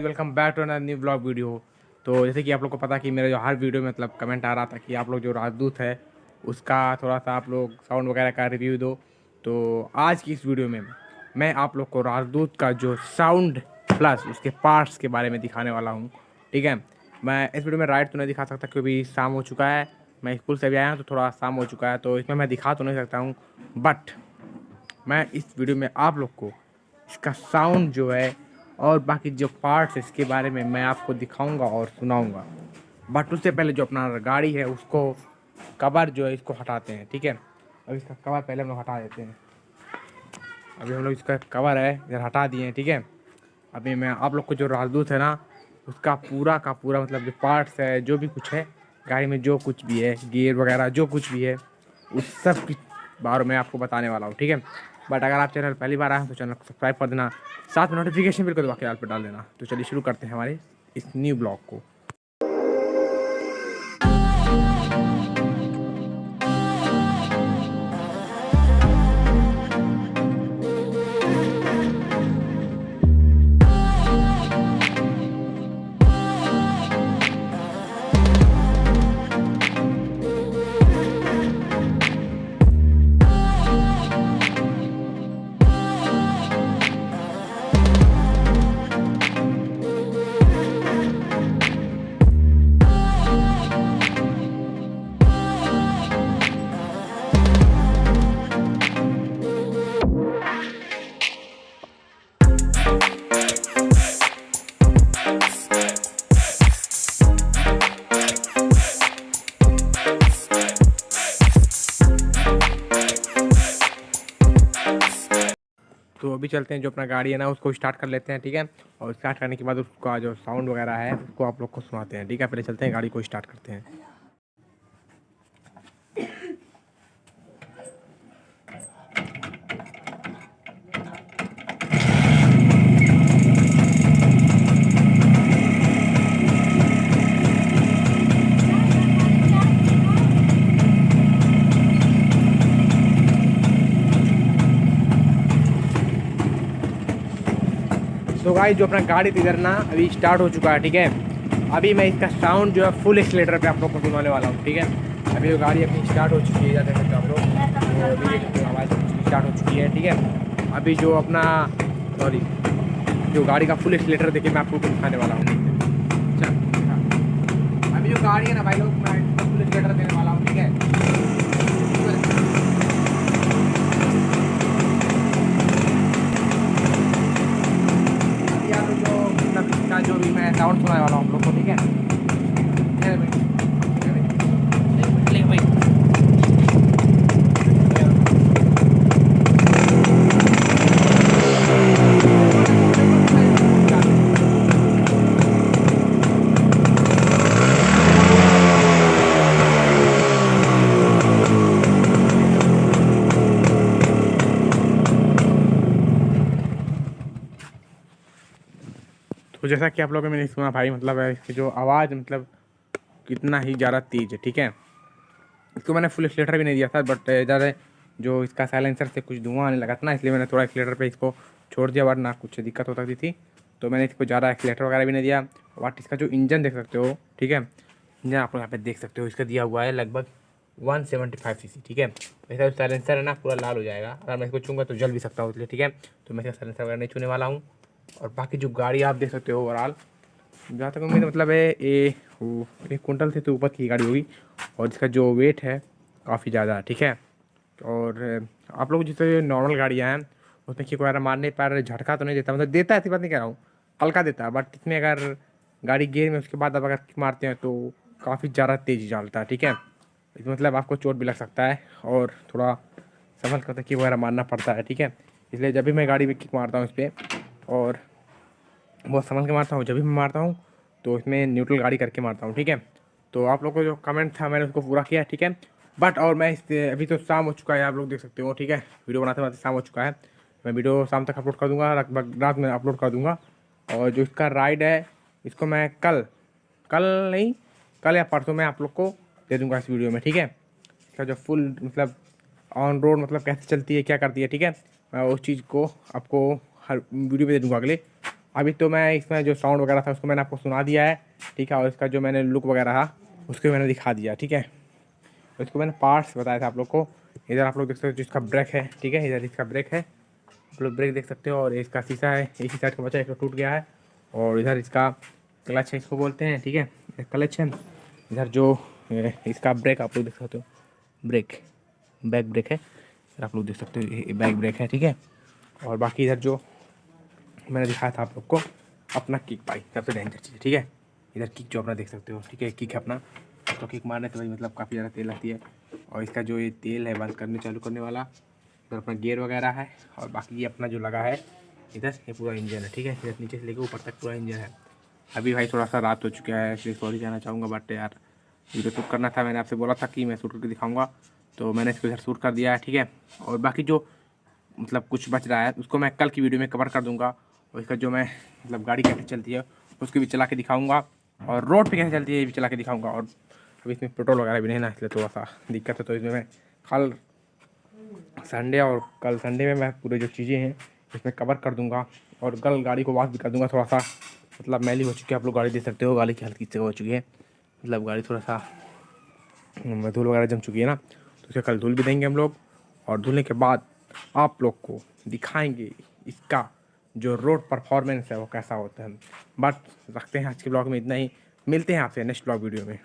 Welcome back to another new blog video. तो जैसे कि आप लोग को पता कि मेरे जो हर वीडियो में मतलब कमेंट आ रहा था कि आप लोग जो राजदूत है उसका थोड़ा सा आप लोग साउंड वगैरह का रिव्यू दो। तो आज की इस वीडियो में मैं आप लोग को राजदूत का जो साउंड प्लस उसके पार्ट्स के बारे में दिखाने वाला हूँ। ठीक है, मैं इस वीडियो में राइड तो नहीं दिखा सकता क्योंकि शाम हो चुका है, मैं स्कूल से भी आया हूँ तो थोड़ा शाम हो चुका है, तो इसमें मैं दिखा तो नहीं सकता हूँ। बट मैं इस वीडियो में आप लोग को इसका साउंड जो है और बाकी जो पार्ट्स इसके बारे में मैं आपको दिखाऊंगा और सुनाऊंगा। बट उससे पहले जो अपना गाड़ी है उसको कवर जो है इसको हटाते हैं। ठीक है, अब इसका कवर पहले हम लोग हटा देते हैं। अभी हम लोग इसका कवर है इधर हटा दिए हैं। ठीक है, अभी मैं आप लोग को जो राजदूत है ना उसका पूरा का पूरा मतलब जो पार्ट्स है जो भी कुछ है गाड़ी में, जो कुछ भी है गियर वगैरह जो कुछ भी है उस सब के बारे में आपको बताने वाला हूँ। ठीक है, बट अगर आप चैनल पहली बार आए हैं तो चैनल को सब्सक्राइब कर देना, साथ में नोटिफिकेशन बिल को दबा के आल पर डाल देना। तो चलिए शुरू करते हैं हमारे इस न्यू ब्लॉग को। तो अभी चलते हैं, जो अपना गाड़ी है ना उसको स्टार्ट कर लेते हैं। ठीक है, और स्टार्ट करने के बाद उसका जो साउंड वगैरह है उसको आप लोग को सुनाते हैं। ठीक है, पहले चलते हैं गाड़ी को स्टार्ट करते हैं। तो गाइस जो अपना गाड़ी इधर ना अभी स्टार्ट हो चुका है। ठीक है, अभी मैं इसका साउंड जो है फुल एक्सीलेटर पे आप लोग को सुनाने वाला हूँ। ठीक है, अभी जो गाड़ी अपनी स्टार्ट हो चुकी है, जाते हैं आप लोग, तो अभी जो आवाज़ स्टार्ट हो चुकी है। ठीक है, अभी जो अपना सॉरी जो गाड़ी का फुल एक्सीलेटर देखिए मैं आपको दिखाने वाला हूँ। अभी जो गाड़ी है ना भाई लोग, मैं फुल एक्सीलेटर देने वाला हूँ। ठीक है, जो भी मैं साउंड सुनाने वाला हूँ आप लोग को। ठीक है, तो जैसा कि आप लोगों ने मैंने सुना भाई, मतलब है इसकी जो आवाज़ मतलब कितना ही ज़्यादा तेज़ है। ठीक है, इसको मैंने फुल एक्सीलेटर भी नहीं दिया था, बट ज़्यादा जो इसका साइलेंसर से कुछ धुआं आने लगा था ना, इसलिए मैंने थोड़ा एक्सीलेटर पे इसको छोड़ दिया, वरना कुछ दिक्कत हो सकती थी। तो मैंने इसको ज़्यादा एक्सीलेटर वगैरह भी नहीं दिया। बट इसका जो इंजन देख सकते हो, ठीक है, इंजन आप लोग यहाँ पे देख सकते हो, इसका दिया हुआ है लगभग 175 सीसी। ठीक है, वैसे साइलेंसर है ना पूरा लाल हो जाएगा, अगर मैं इसको छूँगा तो जल भी सकता हूँ इसलिए। ठीक है, तो मैं इसका साइलेंसर वगैरह नहीं छूने वाला हूँ। और बाकी जो गाड़ी आप देख सकते हो ओवरऑल, जहाँ तक उम्मीद मतलब है ये 1 कुंटल से तो ऊपर की गाड़ी होगी, और इसका जो वेट है काफ़ी ज़्यादा। ठीक है, और आप लोग जैसे नॉर्मल गाड़ियाँ हैं उसमें किक वगैरह मारने पर झटका तो नहीं देता, मतलब देता है, ऐसी बात नहीं कह रहा हूँ, हल्का देता है। बट इसमें अगर गाड़ी गियर में उसके बाद आप अगर किक मारते हैं तो काफ़ी ज़्यादा तेज़ी डालता है। ठीक है, इसमें मतलब आपको चोट भी लग सकता है और थोड़ा संभल कर किक वगैरह मारना पड़ता है। ठीक है, इसलिए जब भी मैं गाड़ी में किक मारता हूँ इस पर, और बहुत संभल के मारता हूँ, जब भी मैं मारता हूँ तो इसमें न्यूट्रल गाड़ी करके मारता हूँ। ठीक है, तो आप लोग को जो कमेंट था मैंने उसको पूरा किया। ठीक है, बट और मैं इस अभी तो शाम हो चुका है, आप लोग देख सकते हो। ठीक है, वीडियो बनाते बनाते शाम हो चुका है, मैं वीडियो शाम तक अपलोड कर दूँगा, लगभग रात में अपलोड कर दूँगा। और जो इसका राइड है इसको मैं कल नहीं, कल या परसों में आप लोग को दे दूँगा इस वीडियो में। ठीक है, इसका जो फुल मतलब ऑन रोड मतलब कैसे चलती है क्या करती है। ठीक है, मैं उस चीज़ को आपको हर वीडियो पे दे दूँगा अगले। अभी तो मैं इसमें जो साउंड वगैरह था उसको मैंने आपको सुना दिया है, ठीक है, और इसका जो मैंने लुक वगैरह था उसको मैंने दिखा दिया, ठीक है। तो इसको मैंने पार्ट्स बताया था आप लोग को। इधर आप लोग देख सकते हो जिसका ब्रेक है, ठीक है, इधर इसका ब्रेक है, आप लोग ब्रेक देख सकते हो, और इसका शीशा है, एक ही साइड का बचा, एक तो टूट गया है, और इधर इसका क्लच है, इसको बोलते हैं, ठीक है, क्लच है। इधर जो इसका ब्रेक आप लोग देख सकते हो, ब्रेक बैक ब्रेक है, इधर आप लोग देख सकते हो बैक ब्रेक है, ठीक है। और बाकी इधर जो मैंने दिखाया था आप लोग को अपना किक बाइक सबसे डेंजर चीज़ है, ठीक है। इधर किक जो अपना देख सकते हो, ठीक है, किक है अपना, तो किक मारने से भाई मतलब काफ़ी ज़्यादा तेल लगती है। और इसका जो ये तेल है बंद करने चालू करने वाला, इधर अपना गियर वगैरह है, और बाकी ये अपना जो लगा है इधर ये पूरा इंजन है, ठीक है, इधर नीचे से लेकर ऊपर तक पूरा इंजन है। अभी भाई थोड़ा सा रात हो चुका है इसलिए सॉरी कहना चाहूँगा, बट यार वीडियो शूट करना था, मैंने आपसे बोला था कि मैं शूट करके दिखाऊँगा, तो मैंने इसको इधर शूट कर दिया है, ठीक है। और बाकी जो मतलब कुछ बच रहा है उसको मैं कल की वीडियो में कवर कर दूँगा, और इसका जो मैं मतलब गाड़ी कैसे चलती है उसको भी चला के दिखाऊँगा, और रोड पे कैसे चलती है ये भी चला के दिखाऊँगा। और अभी इसमें पेट्रोल वगैरह भी नहीं ना, इसलिए थोड़ा सा दिक्कत है, तो इसमें मैं कल संडे और कल संडे में मैं पूरे जो चीज़ें हैं इसमें कवर कर दूंगा, और कल गाड़ी को वॉश भी कर दूंगा। थोड़ा सा मतलब मैली हो चुकी है, आप लोग गाड़ी देख सकते हो, गाड़ी की हल्की से हो चुकी है, मतलब गाड़ी थोड़ा सा धूल वगैरह जम चुकी है ना, तो उसे कल धुल भी देंगे हम लोग, और धुलने के बाद आप लोग को दिखाएंगे इसका जो रोड परफॉर्मेंस है वो कैसा होता है। बट रखते हैं आज के ब्लॉग में इतना ही, मिलते हैं आपसे नेक्स्ट ब्लॉग वीडियो में।